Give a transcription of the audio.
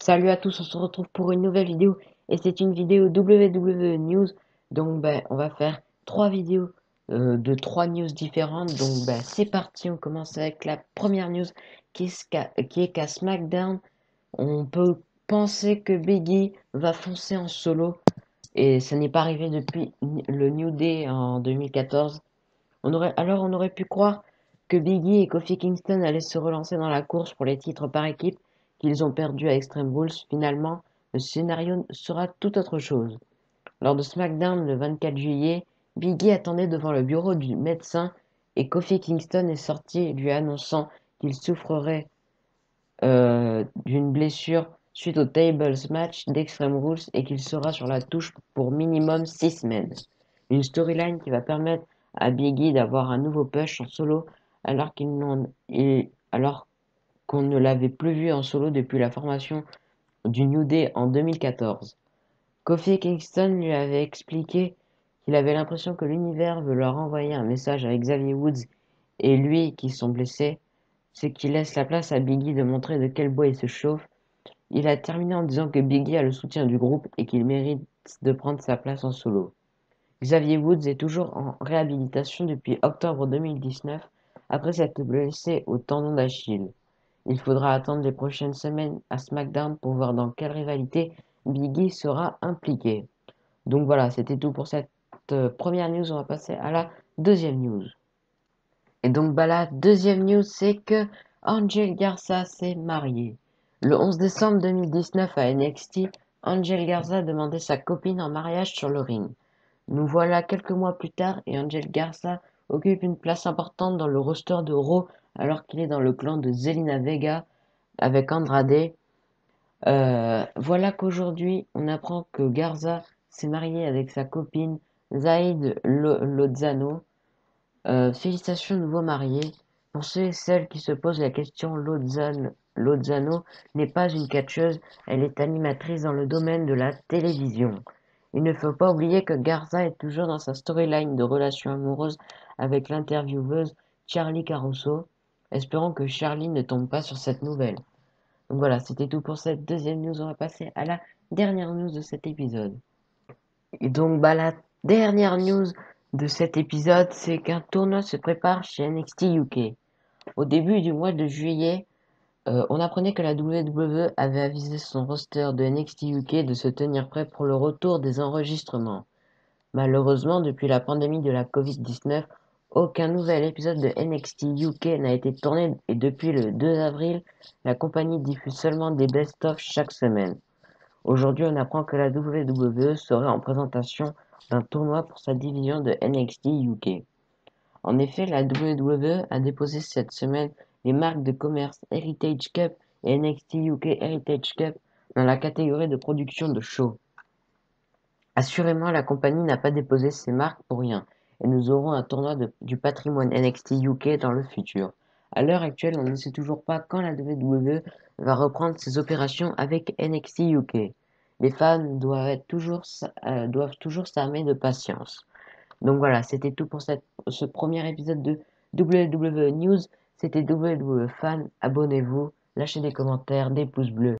Salut à tous, on se retrouve pour une nouvelle vidéo et c'est une vidéo WWE News. Donc on va faire trois vidéos de trois news différentes. Donc c'est parti, on commence avec la première news qui est qu'à SmackDown, on peut penser que Big E va foncer en solo et ça n'est pas arrivé depuis le New Day en 2014. On aurait pu croire que Big E et Kofi Kingston allaient se relancer dans la course pour les titres par équipe qu'ils ont perdu à Extreme Rules. Finalement, le scénario sera tout autre chose. Lors de SmackDown le 24 juillet, Big E attendait devant le bureau du médecin et Kofi Kingston est sorti lui annonçant qu'il souffrerait d'une blessure suite au Tables match d'Extreme Rules et qu'il sera sur la touche pour minimum 6 semaines. Une storyline qui va permettre à Big E d'avoir un nouveau push en solo alors qu'on ne l'avait plus vu en solo depuis la formation du New Day en 2014. Kofi Kingston lui avait expliqué qu'il avait l'impression que l'univers veut leur envoyer un message avec Xavier Woods et lui qui sont blessés, ce qui laisse la place à Big E de montrer de quel bois il se chauffe. Il a terminé en disant que Big E a le soutien du groupe et qu'il mérite de prendre sa place en solo. Xavier Woods est toujours en réhabilitation depuis octobre 2019 après s'être blessé au tendon d'Achille. Il faudra attendre les prochaines semaines à SmackDown pour voir dans quelle rivalité Big E sera impliqué. Donc voilà, c'était tout pour cette première news. On va passer à la deuxième news. Et donc la deuxième news, c'est que Angel Garza s'est marié. Le 11 décembre 2019 à NXT, Angel Garza demandait sa copine en mariage sur le ring. Nous voilà quelques mois plus tard et Angel Garza occupe une place importante dans le roster de Raw alors qu'il est dans le clan de Zelina Vega avec Andrade. Voilà qu'aujourd'hui on apprend que Garza s'est marié avec sa copine Zaid Lozano. Félicitations nouveau marié. Pour ceux et celles qui se posent la question, Lozano n'est pas une catcheuse, elle est animatrice dans le domaine de la télévision. Il ne faut pas oublier que Garza est toujours dans sa storyline de relation amoureuse avec l'intervieweuse Charlie Caruso. Espérons que Charlie ne tombe pas sur cette nouvelle. Donc voilà, c'était tout pour cette deuxième news. On va passer à la dernière news de cet épisode. Et donc la dernière news de cet épisode, c'est qu'un tournoi se prépare chez NXT UK. Au début du mois de juillet, on apprenait que la WWE avait avisé son roster de NXT UK de se tenir prêt pour le retour des enregistrements. Malheureusement, depuis la pandémie de la Covid-19, aucun nouvel épisode de NXT UK n'a été tourné et depuis le 2 avril, la compagnie diffuse seulement des best-of chaque semaine. Aujourd'hui, on apprend que la WWE serait en présentation d'un tournoi pour sa division de NXT UK. En effet, la WWE a déposé cette semaine les marques de commerce Heritage Cup et NXT UK Heritage Cup dans la catégorie de production de show. Assurément, la compagnie n'a pas déposé ces marques pour rien, et nous aurons un tournoi du patrimoine NXT UK dans le futur. À l'heure actuelle, on ne sait toujours pas quand la WWE va reprendre ses opérations avec NXT UK. Les fans doivent toujours s'armer de patience. Donc voilà, c'était tout pour ce premier épisode de WWE News. C'était WWE Fan. Abonnez-vous, lâchez des commentaires, des pouces bleus.